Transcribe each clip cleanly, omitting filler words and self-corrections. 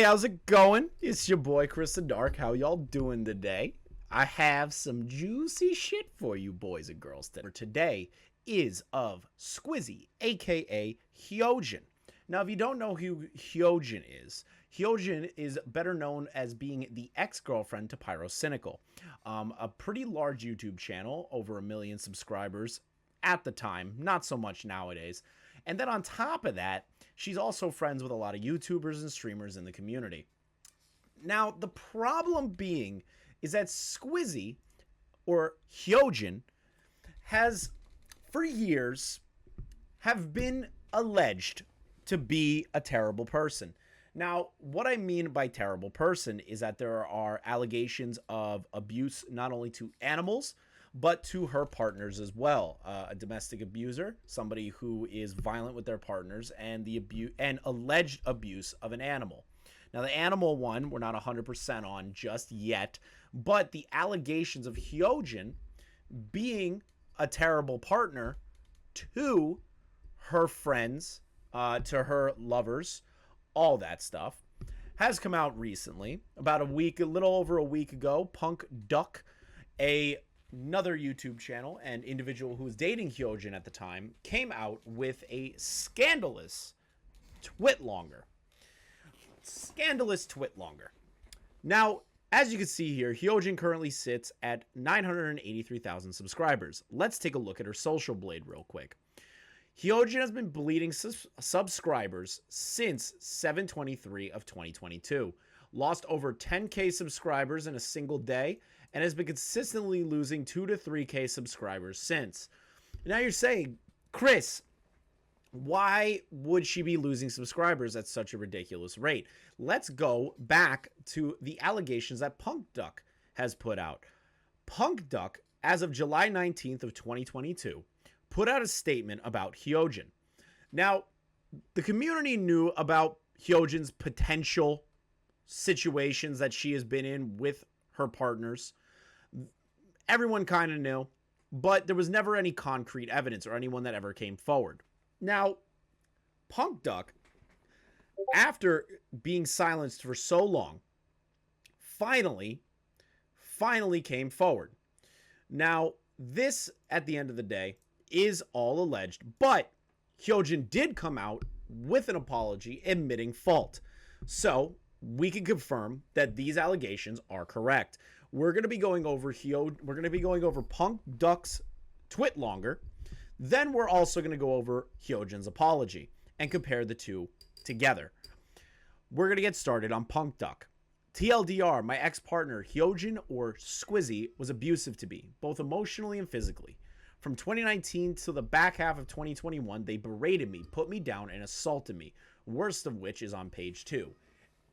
how's it going? It's your boy Chris the Dark. How y'all doing today? I have some juicy shit for you boys and girls today is of Squizzy, aka Hyojin. Now, if you don't know who Hyojin is better known as being the ex-girlfriend to Pyrocynical. A pretty large YouTube channel, over 1 million subscribers at the time, not so much nowadays. And then on top of that, she's also friends with a lot of YouTubers and streamers in the community. Now, the problem being is that Squizzy, or Hyojin, has, for years, have been alleged to be a terrible person. Now, what I mean by terrible person is that there are allegations of abuse not only to animals, but to her partners as well. A domestic abuser, somebody who is violent with their partners, and the alleged abuse of an animal. Now, the animal one, we're not 100% on just yet, but the allegations of Hyojin being a terrible partner to her friends, to her lovers, all that stuff, has come out recently. About a little over a week ago, Punk Duck, another YouTube channel and individual who was dating Hyojin at the time, came out with a scandalous twitlonger. Now, as you can see here, Hyojin currently sits at 983,000 subscribers. Let's take a look at her social blade real quick. Hyojin has been bleeding subscribers since 7/23 of 2022. Lost over 10k subscribers in a single day, and has been consistently losing 2 to 3k subscribers since. Now you're saying, Chris, why would she be losing subscribers at such a ridiculous rate? Let's go back to the allegations that Punk Duck has put out. Punk Duck, as of July 19th of 2022, put out a statement about Hyojin. Now, the community knew about Hyojin's potential situations that she has been in with her partners. Everyone kind of knew, but there was never any concrete evidence or anyone that ever came forward. Now, Punk Duck, after being silenced for so long, finally came forward. Now, this, at the end of the day, is all alleged, but Hyojin did come out with an apology admitting fault. So, we can confirm that these allegations are correct. We're going to be going over Punk Duck's twitlonger. Then we're also going to go over Hyojin's apology and compare the two together. We're going to get started on Punk Duck. TLDR, my ex-partner Hyojin, or Squizzy, was abusive to me, both emotionally and physically. From 2019 to the back half of 2021, they berated me, put me down, and assaulted me, worst of which is on page 2.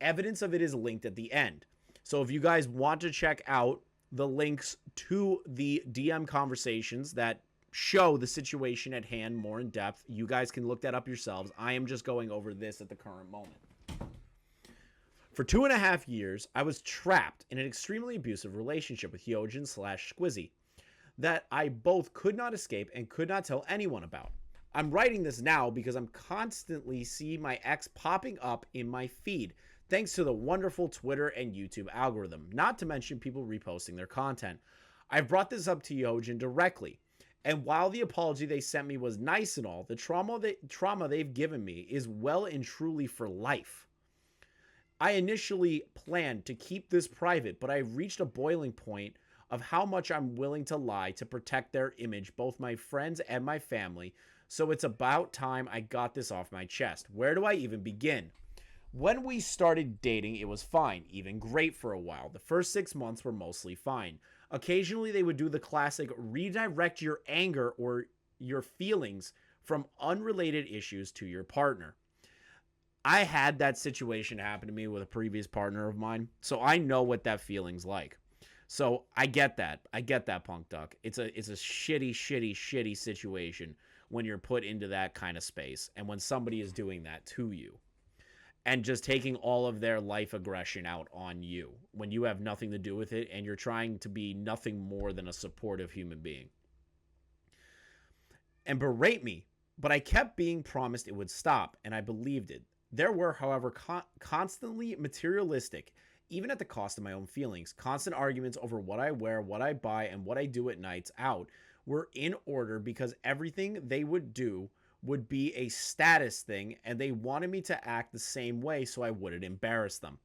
Evidence of it is linked at the end. So if you guys want to check out the links to the DM conversations that show the situation at hand more in depth, you guys can look that up yourselves. I am just going over this at the current moment. For 2.5 years, I was trapped in an extremely abusive relationship with Hyojin/Squizzy that I both could not escape and could not tell anyone about. I'm writing this now because I'm constantly see my ex popping up in my feed, thanks to the wonderful Twitter and YouTube algorithm, not to mention people reposting their content. I've brought this up to Hyojin directly, and while the apology they sent me was nice and all, the trauma they've given me is well and truly for life. I initially planned to keep this private, but I reached a boiling point of how much I'm willing to lie to protect their image, both my friends and my family, so it's about time I got this off my chest. Where do I even begin? When we started dating, it was fine, even great for a while. The first 6 months were mostly fine. Occasionally, they would do the classic redirect your anger or your feelings from unrelated issues to your partner. I had that situation happen to me with a previous partner of mine, so I know what that feeling's like. So I get that. Punk Duck. It's a shitty situation when you're put into that kind of space and when somebody is doing that to you and just taking all of their life aggression out on you when you have nothing to do with it and you're trying to be nothing more than a supportive human being. And berate me, but I kept being promised it would stop, and I believed it. There were, however, constantly materialistic, even at the cost of my own feelings. Constant arguments over what I wear, what I buy, and what I do at nights out were in order because everything they would do would be a status thing, and they wanted me to act the same way so I wouldn't embarrass them.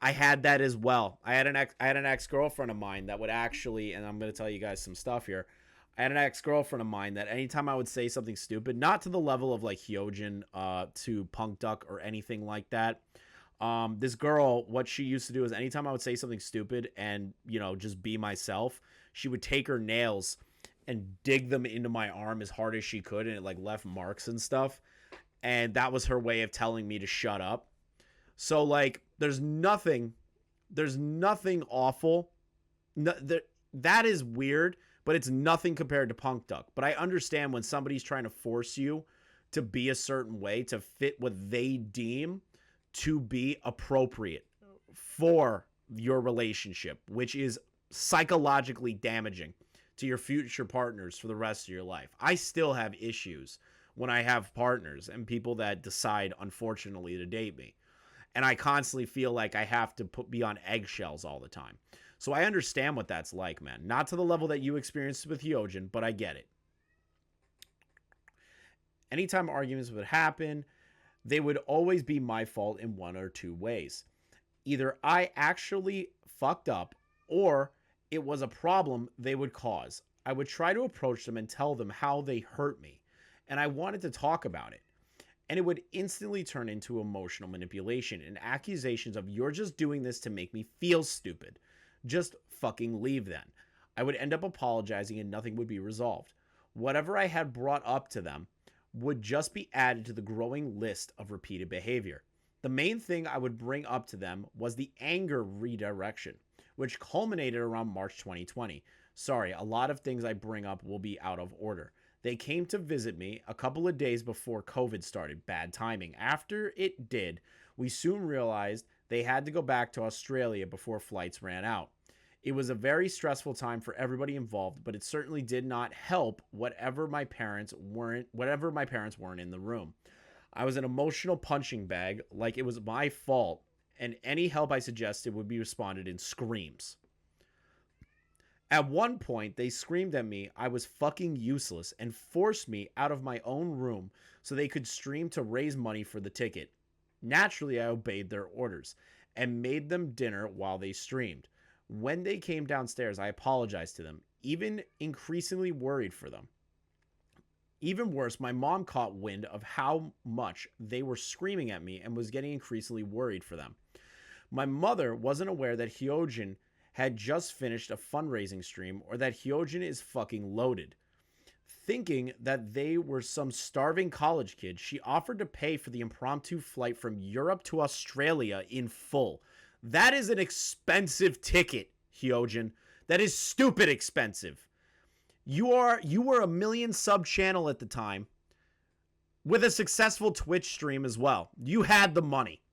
I had that as well. I had an ex-girlfriend of mine that would actually, and I'm going to tell you guys some stuff here. I had an ex-girlfriend of mine that anytime I would say something stupid, not to the level of like Hyojin to Punk Duck or anything like that. This girl, what she used to do is anytime I would say something stupid and, you know, just be myself, she would take her nails and dig them into my arm as hard as she could, and it like left marks and stuff. And that was her way of telling me to shut up. So like there's nothing awful. No, that is weird, but it's nothing compared to Punk Duck. But I understand when somebody's trying to force you to be a certain way to fit what they deem to be appropriate for your relationship, which is psychologically damaging to your future partners for the rest of your life. I still have issues when I have partners and people that decide, unfortunately, to date me. And I constantly feel like I have to be on eggshells all the time. So I understand what that's like, man. Not to the level that you experienced with Hyojin, but I get it. Anytime arguments would happen, they would always be my fault in one or two ways. Either I actually fucked up, or it was a problem they would cause. I would try to approach them and tell them how they hurt me, and I wanted to talk about it. And it would instantly turn into emotional manipulation and accusations of, you're just doing this to make me feel stupid. Just fucking leave then. I would end up apologizing and nothing would be resolved. Whatever I had brought up to them would just be added to the growing list of repeated behavior. The main thing I would bring up to them was the anger redirection, which culminated around March 2020. Sorry, a lot of things I bring up will be out of order. They came to visit me a couple of days before COVID started. Bad timing. After it did, we soon realized they had to go back to Australia before flights ran out. It was a very stressful time for everybody involved, but it certainly did not help whatever my parents weren't in the room. I was an emotional punching bag, like it was my fault, and any help I suggested would be responded in screams. At one point, they screamed at me I was fucking useless and forced me out of my own room so they could stream to raise money for the ticket. Naturally, I obeyed their orders and made them dinner while they streamed. When they came downstairs, I apologized to them, even increasingly worried for them. Even worse, my mom caught wind of how much they were screaming at me and was getting increasingly worried for them. My mother wasn't aware that Hyojin had just finished a fundraising stream or that Hyojin is fucking loaded. Thinking that they were some starving college kid, she offered to pay for the impromptu flight from Europe to Australia in full. That is an expensive ticket, Hyojin. That is stupid expensive. You were a million sub channel at the time with a successful Twitch stream as well. You had the money.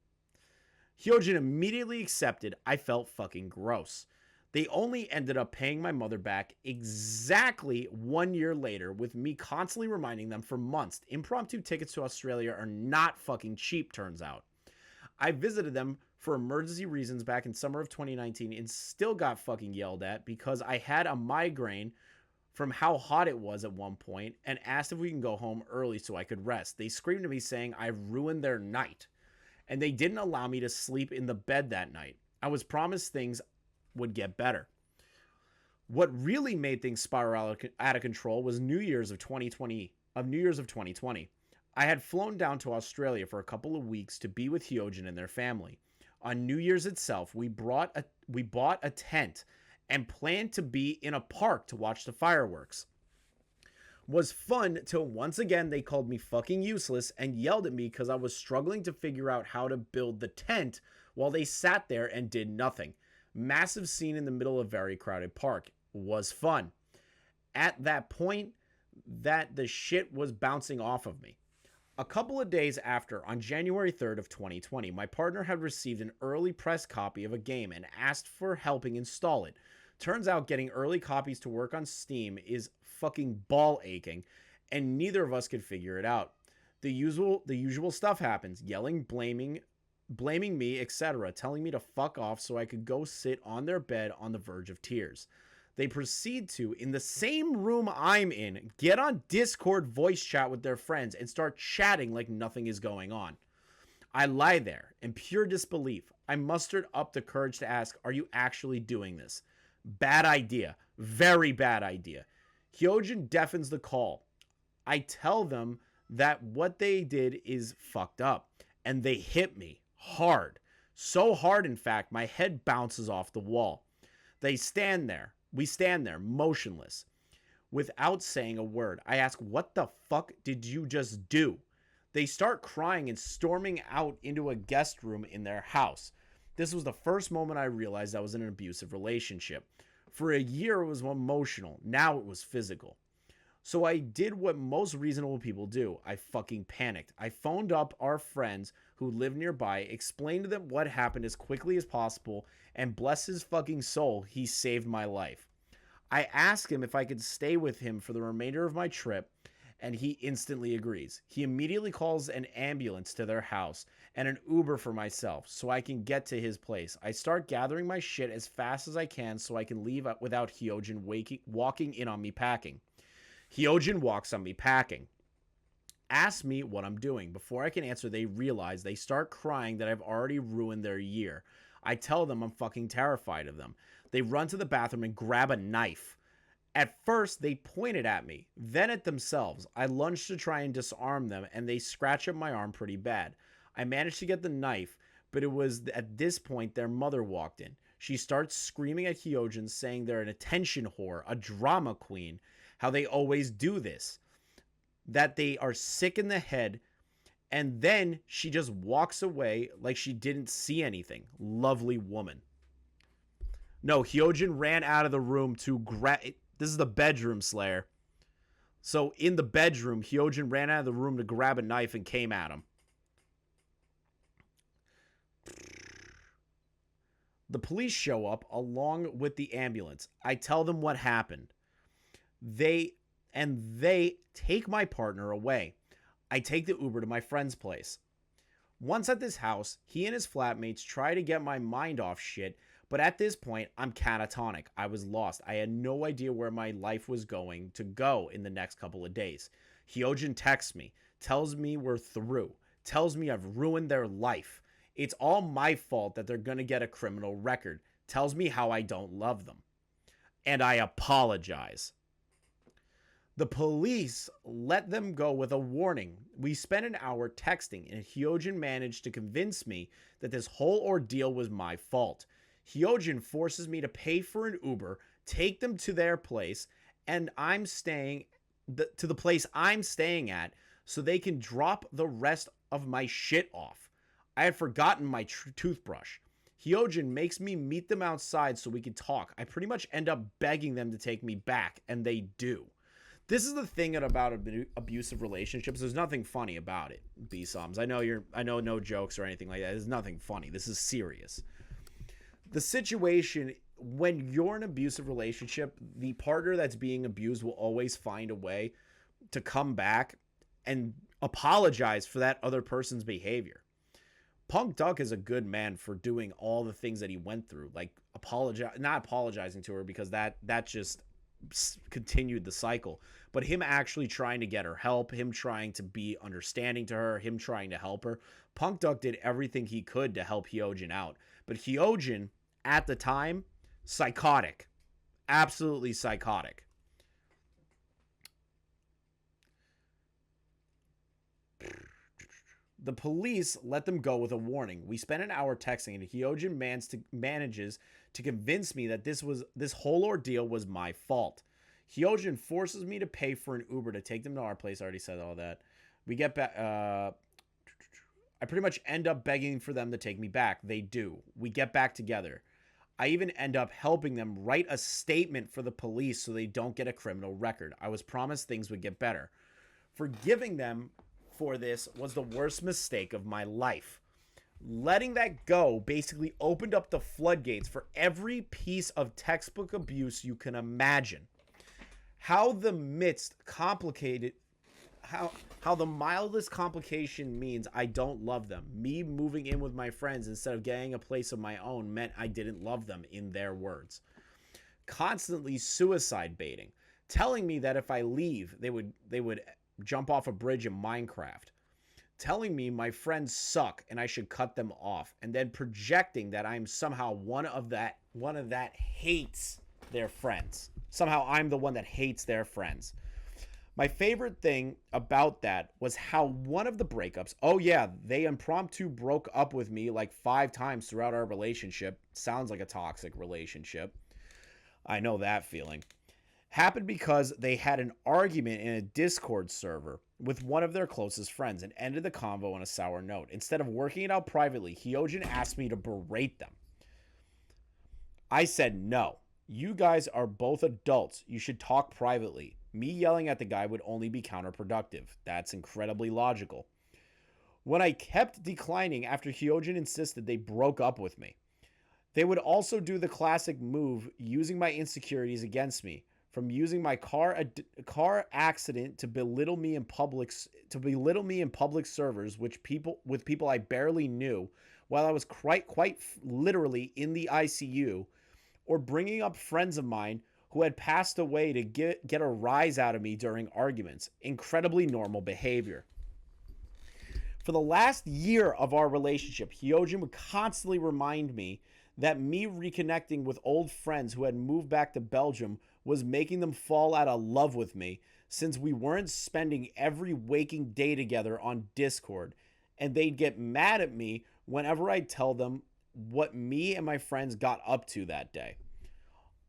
Hyojin immediately accepted. I felt fucking gross. They only ended up paying my mother back exactly 1 year later, with me constantly reminding them for months. Impromptu tickets to Australia are not fucking cheap, turns out. I visited them for emergency reasons back in summer of 2019 and still got fucking yelled at because I had a migraine from how hot it was at one point and asked if we can go home early so I could rest. They screamed at me saying I ruined their night, and they didn't allow me to sleep in the bed that night. I was promised things would get better. What really made things spiral out of control was New Year's of 2020. I had flown down to Australia for a couple of weeks to be with Hyojin and their family. On New Year's itself, we bought a tent and planned to be in a park to watch the fireworks. Was fun till once again they called me fucking useless and yelled at me because I was struggling to figure out how to build the tent while they sat there and did nothing. Massive scene in the middle of a very crowded park. Was fun. At that point, that the shit was bouncing off of me. A couple of days after, on January 3rd of 2020, my partner had received an early press copy of a game and asked for helping install it. Turns out getting early copies to work on Steam is fucking ball aching, and neither of us could figure it out. The usual stuff happens. Yelling, blaming me, etc., telling me to fuck off so I could go sit on their bed on the verge of tears. They proceed to, in the same room I'm in, get on Discord voice chat with their friends and start chatting like nothing is going on. I lie there in pure disbelief. I mustered up the courage to ask, are you actually doing this? Bad idea. Very bad idea. Hyojin deafens the call. I tell them that what they did is fucked up, and they hit me hard. So hard, in fact, my head bounces off the wall. We stand there, motionless. Without saying a word, I ask, what the fuck did you just do? They start crying and storming out into a guest room in their house. This was the first moment I realized I was in an abusive relationship. For a year, it was emotional. Now it was physical. So I did what most reasonable people do. I fucking panicked. I phoned up our friends who live nearby, explained to them what happened as quickly as possible, and bless his fucking soul, he saved my life. I asked him if I could stay with him for the remainder of my trip, and he instantly agrees. He immediately calls an ambulance to their house and an Uber for myself so I can get to his place. I start gathering my shit as fast as I can so I can leave without Hyojin walking in on me packing. Hyojin walks on me packing. Asks me what I'm doing. Before I can answer, they realize. They start crying that I've already ruined their year. I tell them I'm fucking terrified of them. They run to the bathroom and grab a knife. At first, they pointed at me, then at themselves. I lunged to try and disarm them, and they scratch up my arm pretty bad. I managed to get the knife, but it was at this point their mother walked in. She starts screaming at Hyojin, saying they're an attention whore, a drama queen, how they always do this, that they are sick in the head, and then she just walks away like she didn't see anything. Lovely woman. No, Hyojin ran out of the room to grab... This is the bedroom, Slayer. So in the bedroom, Hyojin ran out of the room to grab a knife and came at him. The police show up along with the ambulance. I tell them what happened. They take my partner away. I take the Uber to my friend's place. Once at this house, he and his flatmates try to get my mind off shit, but at this point, I'm catatonic. I was lost. I had no idea where my life was going to go in the next couple of days. Hyojin texts me, tells me we're through, tells me I've ruined their life. It's all my fault that they're going to get a criminal record, tells me how I don't love them. And I apologize. The police let them go with a warning. We spent an hour texting, and Hyojin managed to convince me that this whole ordeal was my fault. Hyojin forces me to pay for an Uber, take them to their place, and I'm staying to the place I'm staying at so they can drop the rest of my shit off. I had forgotten my toothbrush. Hyojin makes me meet them outside so we can talk. I pretty much end up begging them to take me back, and they do. This is the thing about abusive relationships. There's nothing funny about it, B-Soms. I know no jokes or anything like that. There's nothing funny. This is serious. The situation, when you're in an abusive relationship, the partner that's being abused will always find a way to come back and apologize for that other person's behavior. Punk Duck is a good man for doing all the things that he went through, like not apologizing to her because that just continued the cycle, but him actually trying to get her help, him trying to be understanding to her, him trying to help her. Punk Duck did everything he could to help Hyojin out, but Hyojin at the time, psychotic, absolutely psychotic. The police let them go with a warning. We spent an hour texting, and Hyojin manages to convince me that this whole ordeal was my fault. Hyojin forces me to pay for an Uber to take them to our place. I already said all that. We get back. I pretty much end up begging for them to take me back. They do. We get back together. I even end up helping them write a statement for the police so they don't get a criminal record. I was promised things would get better. Forgiving them for this was the worst mistake of my life. Letting that go basically opened up the floodgates for every piece of textbook abuse you can imagine. How how the mildest complication means I don't love them. Me moving in with my friends instead of getting a place of my own meant I didn't love them, in their words. Constantly suicide baiting, telling me that if I leave, they would jump off a bridge in Minecraft. Telling me my friends suck and I should cut them off, and then projecting that I'm somehow one of that hates their friends. Somehow I'm the one that hates their friends. My favorite thing about that was how one of the breakups, oh yeah, they impromptu broke up with me like 5 times throughout our relationship. Sounds like a toxic relationship. I know that feeling. Happened because they had an argument in a Discord server with one of their closest friends and ended the convo on a sour note. Instead of working it out privately, Hyojin asked me to berate them. I said no. You guys are both adults. You should talk privately. Me yelling at the guy would only be counterproductive. That's incredibly logical. When I kept declining after Hyojin insisted, they broke up with me. They would also do the classic move using my insecurities against me, from using my car accident to belittle me in public servers, with people I barely knew, while I was quite literally in the ICU, or bringing up friends of mine who had passed away to get a rise out of me during arguments. Incredibly normal behavior. For the last year of our relationship, Hyojin would constantly remind me that me reconnecting with old friends who had moved back to Belgium was making them fall out of love with me, since we weren't spending every waking day together on Discord, and they'd get mad at me whenever I tell them what me and my friends got up to that day.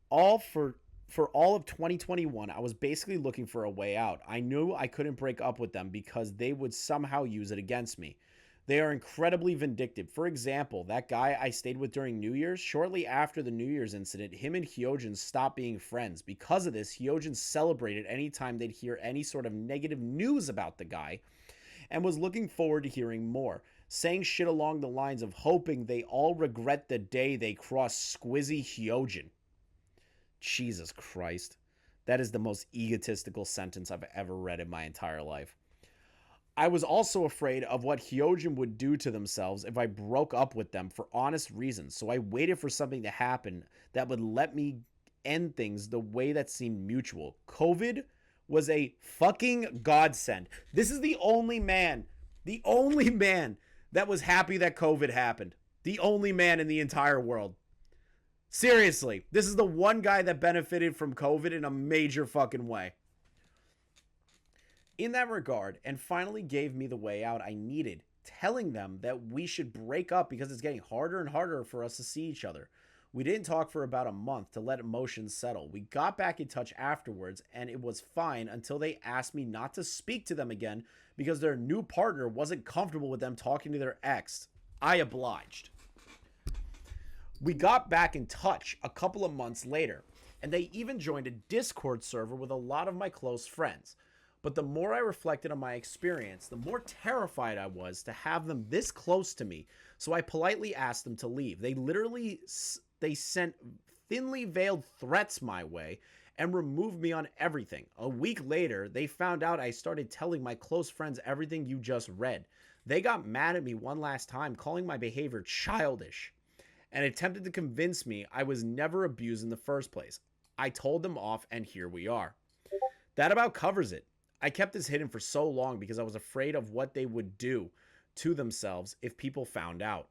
All for all of 2021, I was basically looking for a way out. I knew I couldn't break up with them because they would somehow use it against me. They are incredibly vindictive. For example, that guy I stayed with during New Year's, shortly after the New Year's incident, him and Hyojin stopped being friends. Because of this, Hyojin celebrated anytime they'd hear any sort of negative news about the guy and was looking forward to hearing more, saying shit along the lines of hoping they all regret the day they crossed Squizzy Hyojin. Jesus Christ. That is the most egotistical sentence I've ever read in my entire life. I was also afraid of what Hyojin would do to themselves if I broke up with them for honest reasons, so I waited for something to happen that would let me end things the way that seemed mutual. COVID was a fucking godsend. This is the only man that was happy that COVID happened. The only man in the entire world. Seriously, this is the one guy that benefited from COVID in a major fucking way. In that regard, and finally gave me the way out I needed, telling them that we should break up because it's getting harder and harder for us to see each other. We didn't talk for about a month to let emotions settle. We got back in touch afterwards, and it was fine until they asked me not to speak to them again because their new partner wasn't comfortable with them talking to their ex. I obliged. We got back in touch a couple of months later, and they even joined a Discord server with a lot of my close friends. But the more I reflected on my experience, the more terrified I was to have them this close to me, so I politely asked them to leave. They sent thinly veiled threats my way and removed me on everything. A week later, they found out I started telling my close friends everything you just read. They got mad at me one last time, calling my behavior childish, and attempted to convince me I was never abused in the first place. I told them off, and here we are. That about covers it. I kept this hidden for so long because I was afraid of what they would do to themselves if people found out.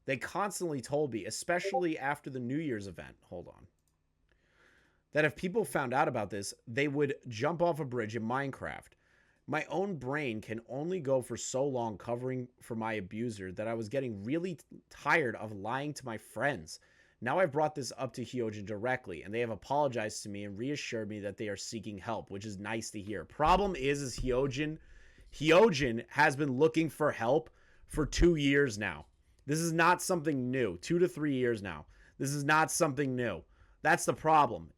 They constantly told me, especially after the New Year's event, that if people found out about this, they would jump off a bridge in Minecraft. My own brain can only go for so long covering for my abuser that I was getting really tired of lying to my friends. Now I've brought this up to Hyojin directly, and they have apologized to me and reassured me that they are seeking help, which is nice to hear. Problem is Hyojin has been looking for help for 2 years now. This is not something new. 2 to 3 years now. This is not something new. That's the problem.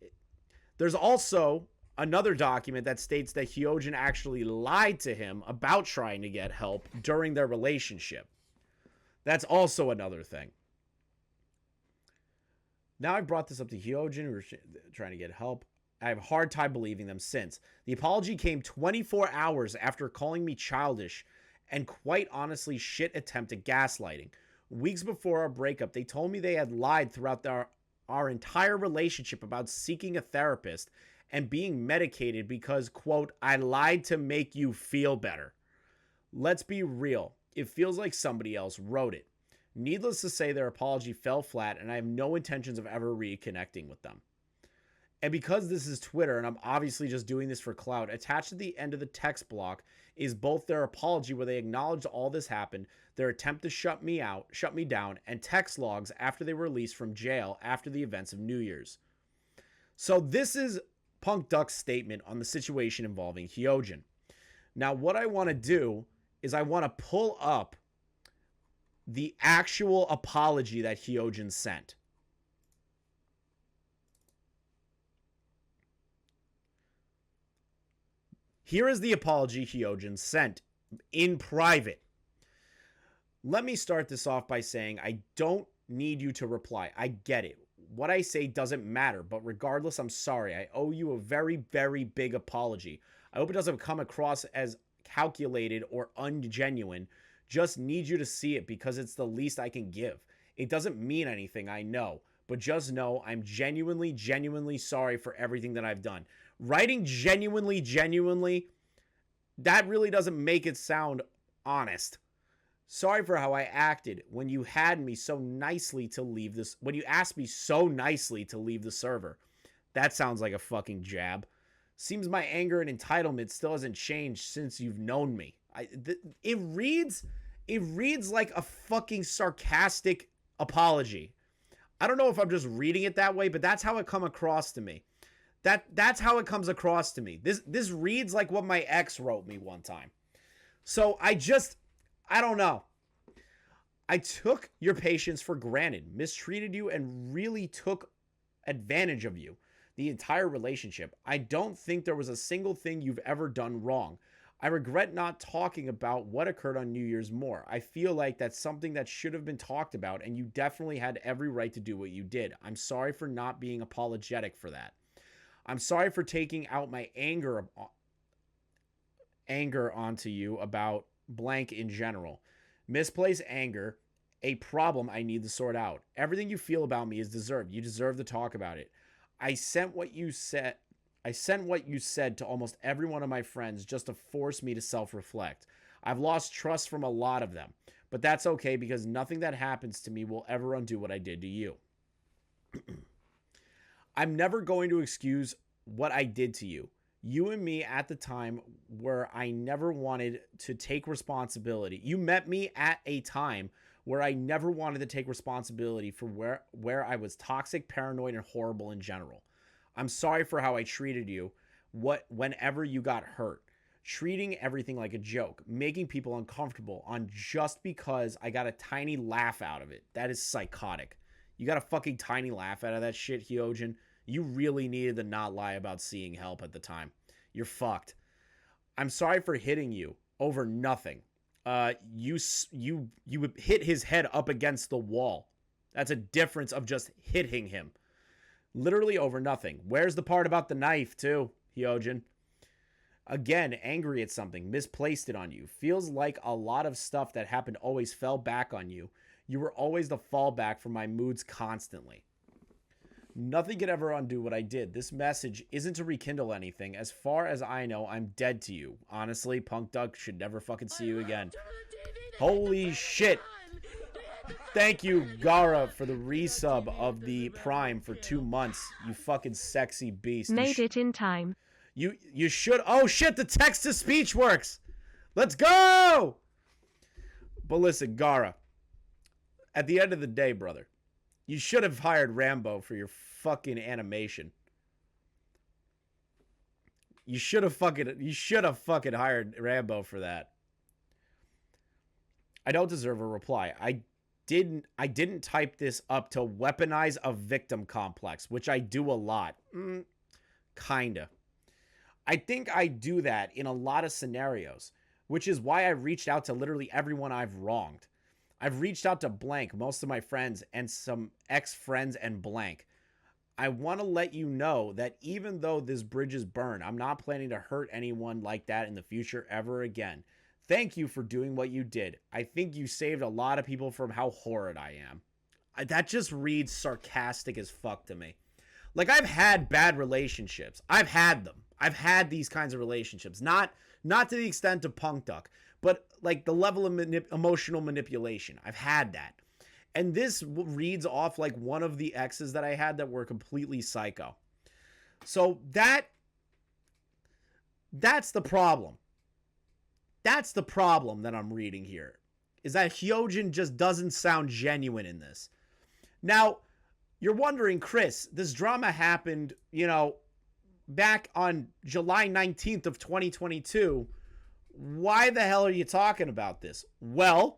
There's also another document that states that Hyojin actually lied to him about trying to get help during their relationship. That's also another thing. Now I brought this up to Hyojin, who was trying to get help. I have a hard time believing them since. The apology came 24 hours after calling me childish and quite honestly shit attempt at gaslighting. Weeks before our breakup, they told me they had lied throughout our entire relationship about seeking a therapist and being medicated because, quote, I lied to make you feel better. Let's be real. It feels like somebody else wrote it. Needless to say, their apology fell flat, and I have no intentions of ever reconnecting with them. And because this is Twitter, and I'm obviously just doing this for clout, attached at the end of the text block is both their apology where they acknowledged all this happened, their attempt to shut me down, and text logs after they were released from jail after the events of New Year's. So this is Punk Duck's statement on the situation involving Hyojin. Now, what I want to do is I want to pull up the actual apology that Hyojin sent. Here is the apology Hyojin sent in private. Let me start this off by saying I don't need you to reply. I get it. What I say doesn't matter, but regardless, I'm sorry. I owe you a very, very big apology. I hope it doesn't come across as calculated or ungenuine. Just need you to see it because it's the least I can give. It doesn't mean anything, I know, but just know I'm genuinely, genuinely sorry for everything that I've done. Writing genuinely, that really doesn't make it sound honest. Sorry for how I acted when you had me so nicely to leave this, when you asked me so nicely to leave the server. That sounds like a fucking jab. Seems my anger and entitlement still hasn't changed since you've known me. It reads like a fucking sarcastic apology. I don't know if I'm just reading it that way, but that's how it come across to me. That's how it comes across to me. This reads like what my ex wrote me one time. So I don't know. I took your patience for granted, mistreated you, and really took advantage of you the entire relationship. I don't think there was a single thing you've ever done wrong. I regret not talking about what occurred on New Year's more. I feel like that's something that should have been talked about, and you definitely had every right to do what you did. I'm sorry for not being apologetic for that. I'm sorry for taking out my anger onto you about blank in general. Misplaced anger, a problem I need to sort out. Everything you feel about me is deserved. You deserve to talk about it. I sent what you said to almost every one of my friends just to force me to self-reflect. I've lost trust from a lot of them, but that's okay because nothing that happens to me will ever undo what I did to you. I'm never going to excuse what I did to you. You and me at the time where I never wanted to take responsibility. You met me at a time where I never wanted to take responsibility for where I was toxic, paranoid, and horrible in general. I'm sorry for how I treated you whenever you got hurt. Treating everything like a joke, making people uncomfortable on just because I got a tiny laugh out of it. That is psychotic. You got a fucking tiny laugh out of that shit, Hyojin. You really needed to not lie about seeing help at the time. You're fucked. I'm sorry for hitting you over nothing. You hit his head up against the wall. That's a difference of just hitting him. Literally over nothing. Where's the part about the knife, too, Hyojin? Again, angry at something, misplaced it on you. Feels like a lot of stuff that happened always fell back on you. You were always the fallback for my moods constantly. Nothing could ever undo what I did. This message isn't to rekindle anything. As far as I know, I'm dead to you. Honestly, Punk Duck should never fucking see you again. Holy shit. Thank you, Gara, for the resub of the Prime for 2 months. You fucking sexy beast. Made it in time. You should... Oh, shit, the text-to-speech works. Let's go! But listen, Gara, at the end of the day, brother, you should have hired Rambo for your fucking animation. You should have fucking hired Rambo for that. I don't deserve a reply. I didn't type this up to weaponize a victim complex, which I do a lot. Kinda. I think I do that in a lot of scenarios, which is why I reached out to literally everyone I've wronged. I've reached out to blank, most of my friends, and some ex-friends and blank. I want to let you know that even though this bridge is burned, I'm not planning to hurt anyone like that in the future ever again. Thank you for doing what you did. I think you saved a lot of people from how horrid I am. That just reads sarcastic as fuck to me. Like, I've had bad relationships. I've had them. I've had these kinds of relationships. Not to the extent of Punk Duck, but like the level of emotional manipulation. I've had that. And this reads off like one of the exes that I had that were completely psycho. So that's the problem. That's the problem that I'm reading here, is that Hyojin just doesn't sound genuine in this. Now, you're wondering, Chris, this drama happened, back on July 19th of 2022. Why the hell are you talking about this? Well,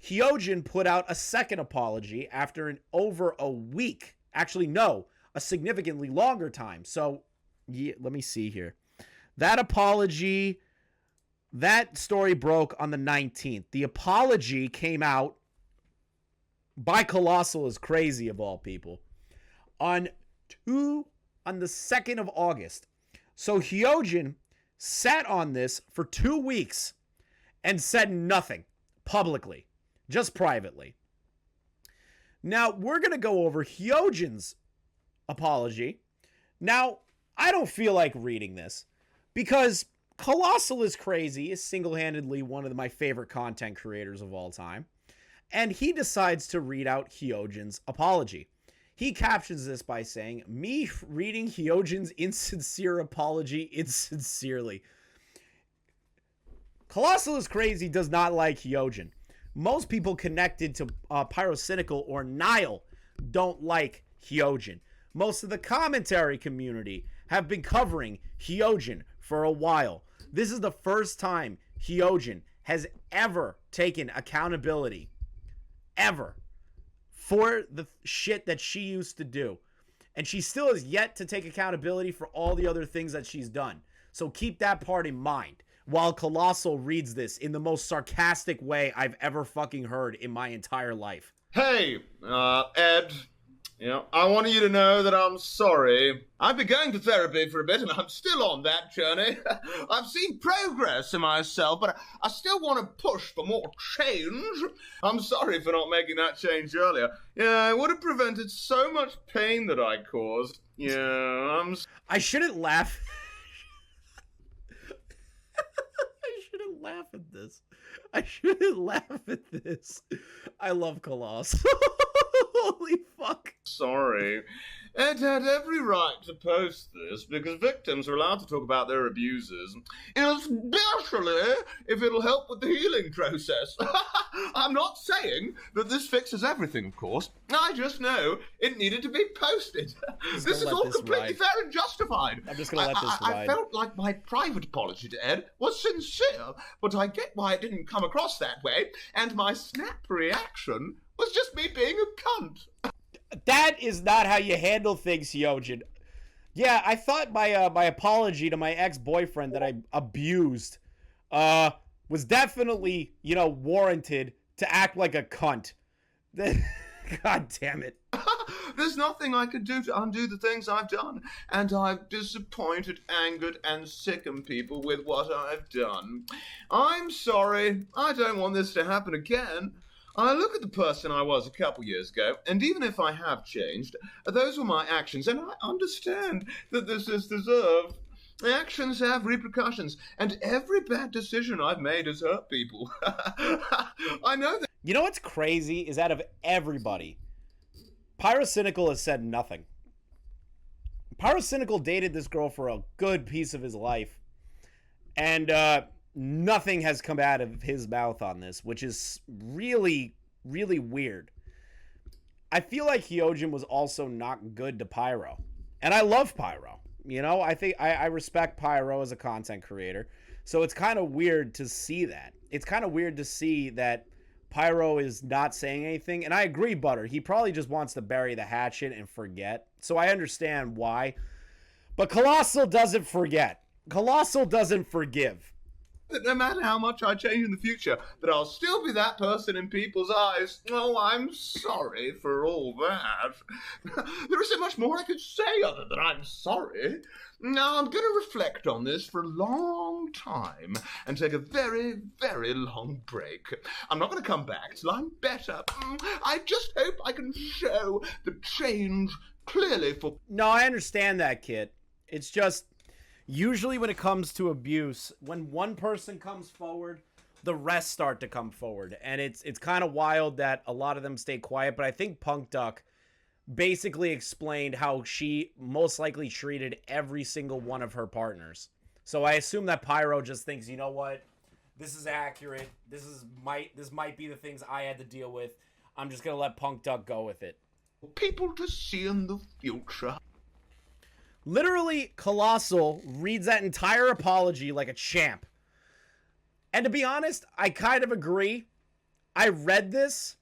Hyojin put out a second apology after over a week. Actually, no, a significantly longer time. So, yeah, let me see here. That apology, that story broke on the 19th. The apology came out by Colossal is Crazy, of all people, on the 2nd of August. So Hyojin sat on this for 2 weeks and said nothing publicly, just privately. Now, we're going to go over Hyojin's apology. Now, I don't feel like reading this because Colossal is Crazy is single-handedly one of my favorite content creators of all time. And he decides to read out Hyojin's apology. He captions this by saying, "Me reading Hyojin's insincere apology insincerely." Colossal is Crazy does not like Hyojin. Most people connected to Pyrocynical or Nile don't like Hyojin. Most of the commentary community have been covering Hyojin for a while. This is the first time Hyojin has ever taken accountability ever for the shit that she used to do. And she still has yet to take accountability for all the other things that she's done. So keep that part in mind while Colossal reads this in the most sarcastic way I've ever fucking heard in my entire life. Hey, Ed, I wanted you to know that I'm sorry. I've been going to therapy for a bit and I'm still on that journey. I've seen progress in myself, but I still want to push for more change. I'm sorry for not making that change earlier. Yeah, it would have prevented so much pain that I caused. Yeah, I shouldn't laugh. I shouldn't laugh at this. I shouldn't laugh at this. I love Colossal. Holy fuck. Sorry. Ed had every right to post this because victims are allowed to talk about their abusers, especially if it'll help with the healing process. I'm not saying that this fixes everything, of course. I just know it needed to be posted. This is all completely fair and justified. I'm just going to let this ride. I felt like my private apology to Ed was sincere, but I get why it didn't come across that way, and my snap reaction was just me being a cunt. That is not how you handle things, Hyojin. Yeah, I thought my apology to my ex-boyfriend that I abused was definitely, warranted to act like a cunt. God damn it. There's nothing I could do to undo the things I've done, and I've disappointed, angered, and sickened people with what I've done. I'm sorry. I don't want this to happen again. I look at the person I was a couple years ago, and even if I have changed, those were my actions, and I understand that this is deserved. Actions have repercussions, and every bad decision I've made has hurt people. I know that. You know what's crazy is out of everybody, Pyrocynical has said nothing. Pyrocynical dated this girl for a good piece of his life, and nothing has come out of his mouth on this, which is really, really weird. I feel like Hyojin was also not good to Pyro. And I love Pyro. I think I respect Pyro as a content creator. So it's kind of weird to see that. It's kind of weird to see that Pyro is not saying anything. And I agree, Butter. He probably just wants to bury the hatchet and forget. So I understand why. But Colossal doesn't forget. Colossal doesn't forgive. that no matter how much I change in the future, that I'll still be that person in people's eyes. Oh, I'm sorry for all that. There is so much more I could say other than I'm sorry. Now, I'm going to reflect on this for a long time and take a very, very long break. I'm not going to come back till I'm better. I just hope I can show the change clearly for... No, I understand that, kid. It's just, usually when it comes to abuse, when one person comes forward, the rest start to come forward. And it's kind of wild that a lot of them stay quiet, but I think Punk Duck basically explained how she most likely treated every single one of her partners. So I assume that Pyro just thinks, you know what? This is accurate. This might be the things I had to deal with. I'm just going to let Punk Duck go with it. people to see in the future. Literally, Colossal reads that entire apology like a champ. And to be honest, I kind of agree. I read this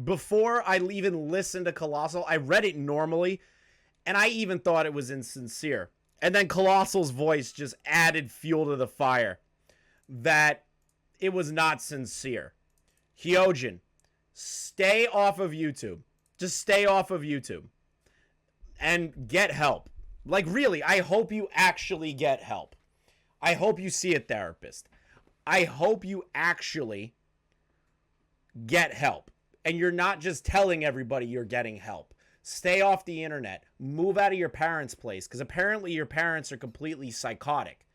before I even listened to Colossal. I read it normally, and I even thought it was insincere. And then Colossal's voice just added fuel to the fire that it was not sincere. Hyojin, stay off of YouTube. Just stay off of YouTube. And get help. Like, really, I hope you actually get help. I hope you see a therapist. I hope you actually get help. And you're not just telling everybody you're getting help. Stay off the internet. Move out of your parents' place, because apparently your parents are completely psychotic.